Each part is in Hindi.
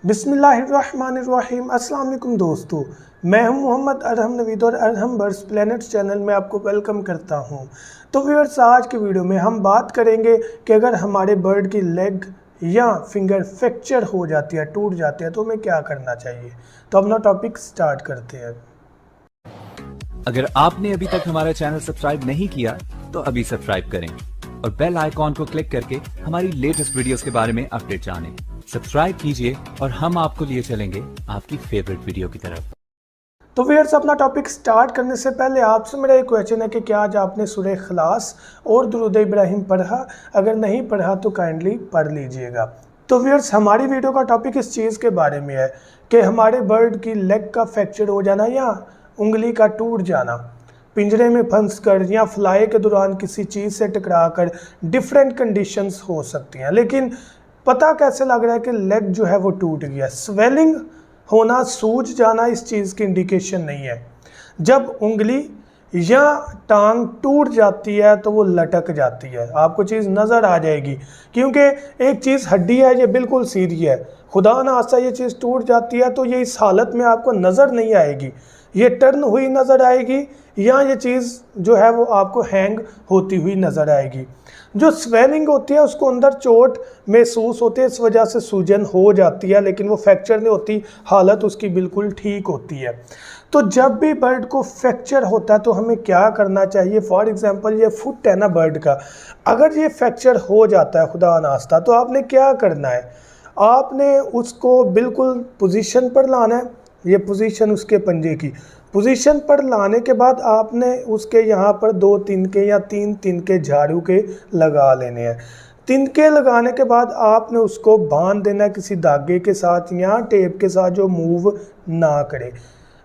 बिस्मिल्लाहिर्रहमानिर्रहीम। अस्सलाम वालेकुम दोस्तों, मैं हूं मोहम्मद अरहम नवीद और अरहम बर्ड्स प्लैनेट्स चैनल में आपको वेलकम करता हूं। तो व्यूअर्स, आज की वीडियो में हम बात करेंगे कि अगर हमारे बर्ड की लेग या फिंगर फ्रैक्चर हो जाती है, टूट जाती है, तो हमें क्या करना चाहिए। तो अपना टॉपिक स्टार्ट करते हैं। अगर आपने अभी तक हमारा चैनल सब्सक्राइब नहीं किया तो अभी सब्सक्राइब करें और बेल आइकॉन को क्लिक करके हमारी लेटेस्ट वीडियोस के बारे में अपडेट जानें। सब्सक्राइब कीजिए और हम आपको लिए चलेंगे आपकी फेवरेट वीडियो की तरफ। तो व्यूअर्स, अपना टॉपिक स्टार्ट करने से पहले आपसे मेरा एक क्वेश्चन है कि क्या आज आपने सूरह इखलास और दुरूद इब्राहिम पढ़ा? अगर नहीं पढ़ा तो काइंडली पढ़ लीजिएगा। तो व्यूअर्स, हमारी वीडियो का टॉपिक इस चीज़ के बारे में है कि हमारे बर्ड की लेग का फ्रैक्चर हो जाना या उंगली का टूट जाना, पिंजरे में फंस कर या फ्लाई के दौरान किसी चीज़ से टकरा कर डिफरेंट कंडीशंस हो सकती हैं। लेकिन पता कैसे लग रहा है कि लेग जो है वो टूट गया? स्वेलिंग होना, सूज जाना इस चीज़ की इंडिकेशन नहीं है। जब उंगली या टांग टूट जाती है तो वो लटक जाती है, आपको चीज़ नज़र आ जाएगी, क्योंकि एक चीज़ हड्डी है, ये बिल्कुल सीधी है। खुदा ना खास्ता ये चीज़ टूट जाती है तो ये इस हालत में आपको नज़र नहीं आएगी, ये टर्न हुई नज़र आएगी या ये चीज़ जो है वो आपको हैंग होती हुई नज़र आएगी। जो स्वेलिंग होती है उसको अंदर चोट महसूस होती है, इस वजह से सूजन हो जाती है, लेकिन वो फ्रैक्चर नहीं होती, हालत उसकी बिल्कुल ठीक होती है। तो जब भी बर्ड को फ्रैक्चर होता है तो हमें क्या करना चाहिए? फॉर एग्जांपल ये फुट है ना बर्ड का, अगर ये फ्रैक्चर हो जाता है खुदा नास्ता, तो आपने क्या करना है? आपने उसको बिल्कुल पोजीशन पर लाना है। ये पोजीशन उसके पंजे की पोजीशन पर लाने के बाद आपने उसके यहाँ पर 2 तिनके या 3 तिनके झाड़ू के लगा लेने हैं। तिनके लगाने के बाद आपने उसको बांध देना है किसी धागे के साथ या टेप के साथ जो मूव ना करे।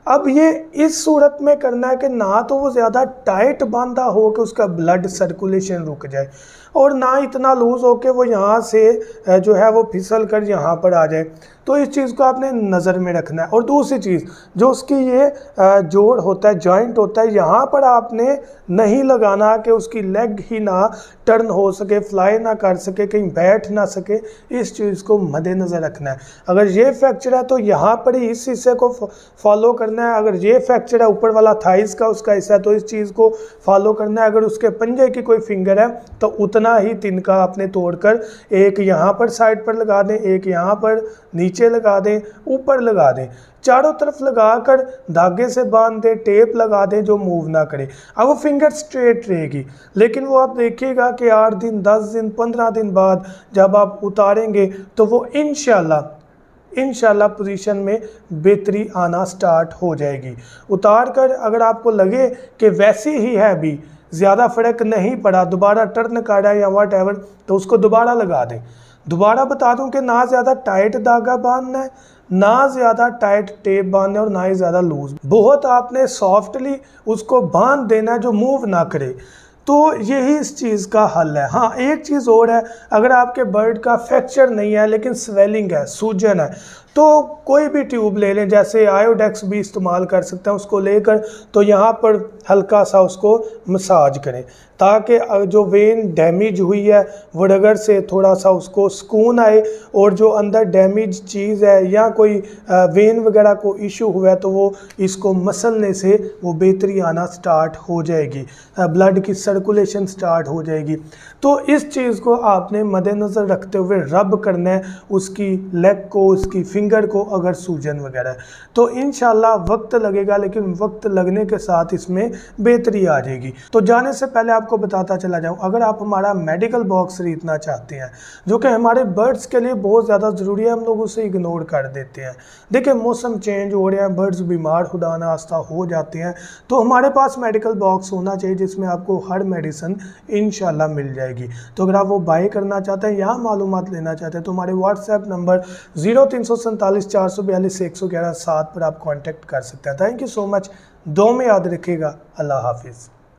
अब ये इस सूरत में करना है कि ना तो वो ज़्यादा टाइट बांधा हो कि उसका ब्लड सर्कुलेशन रुक जाए, और ना इतना लूज़ हो कि वो यहाँ से जो है वो फिसल कर यहाँ पर आ जाए। तो इस चीज़ को आपने नज़र में रखना है। और दूसरी चीज़, जो उसकी ये जोड़ होता है, जॉइंट होता है, यहाँ पर आपने नहीं लगाना कि उसकी लेग ही ना टर्न हो सके, फ्लाई ना कर सके, कहीं बैठ ना सके। इस चीज़ को मद्देनज़र रखना है। अगर ये फ्रैक्चर है तो यहाँ पर ही इस हिस्से को फॉलो करना है। अगर ये फ्रैक्चर है ऊपर वाला थाइस का उसका हिस्सा है तो इस चीज़ को फॉलो करना है। अगर उसके पंजे की कोई फिंगर है तो उतना ही तिनका आपने तोड़कर एक यहाँ पर साइड पर लगा दें, एक यहाँ पर नीचे लगा दें, ऊपर लगा दें, चारों तरफ लगाकर धागे से बांध दें, टेप लगा दें जो मूव ना करे। अब वो फिंगर स्ट्रेट रहेगी, लेकिन वो आप देखिएगा कि 8 दिन, 10 दिन, 15 दिन बाद जब आप उतारेंगे तो वो इंशाल्लाह पोजीशन में बेहतरी आना स्टार्ट हो जाएगी। उतार कर अगर आपको लगे कि वैसी ही है, अभी ज़्यादा फ़र्क नहीं पड़ा, दोबारा टर्न काटा या वट एवर, तो उसको दोबारा लगा दें। दोबारा बता दूं कि ना ज़्यादा टाइट धागा बांधना है, ना ज़्यादा टाइट टेप बांधना है और ना ही ज़्यादा लूज। बहुत आपने सॉफ्टली उसको बांध देना है जो मूव ना करे। तो यही इस चीज़ का हल है। हाँ, एक चीज़ और है, अगर आपके बर्ड का फ्रैक्चर नहीं है लेकिन स्वेलिंग है, सूजन है, तो कोई भी ट्यूब ले लें, जैसे आयोडेक्स भी इस्तेमाल कर सकते हैं। उसको लेकर तो यहाँ पर हल्का सा उसको मसाज करें ताकि जो वेन डैमेज हुई है वो रगड़ से थोड़ा सा उसको सुकून आए, और जो अंदर डैमेज चीज़ है या कोई वेन वगैरह को इशू हुआ है तो वो इसको मसलने से वो बेहतरी आना स्टार्ट हो जाएगी, ब्लड की सर्कुलेशन स्टार्ट हो जाएगी। तो इस चीज़ को आपने मद्देनज़र रखते हुए रब करना है उसकी लेग को, उसकी फिंगर को, अगर सूजन वगैरह है तो इंशाल्लाह वक्त लगेगा, लेकिन वक्त लगने के साथ इसमें बेहतरी आ जाएगी। तो जाने से पहले आपको बताता चला जाऊं, अगर आप हमारा मेडिकल बॉक्स खरीदना चाहते हैं जो कि हमारे बर्ड्स के लिए बहुत ज़्यादा ज़रूरी है, हम लोग उसे इग्नोर कर देते हैं। देखिए, मौसम चेंज हो रहा है, बर्ड्स बीमार खुदा ना खास्ता हो जाते हैं, तो हमारे पास मेडिकल बॉक्स होना चाहिए जिसमें आपको हर मेडिसिन इंशाल्लाह मिल जाएगी। तो अगर आप वो बाय करना चाहते हैं या मालूमात लेना चाहते हैं तो हमारे व्हाट्सएप नंबर 0347 442 111 7 पर आप कॉन्टेक्ट कर सकते हैं। Thank you so much. दो में याद रखिएगा। अल्लाह हाफिज़।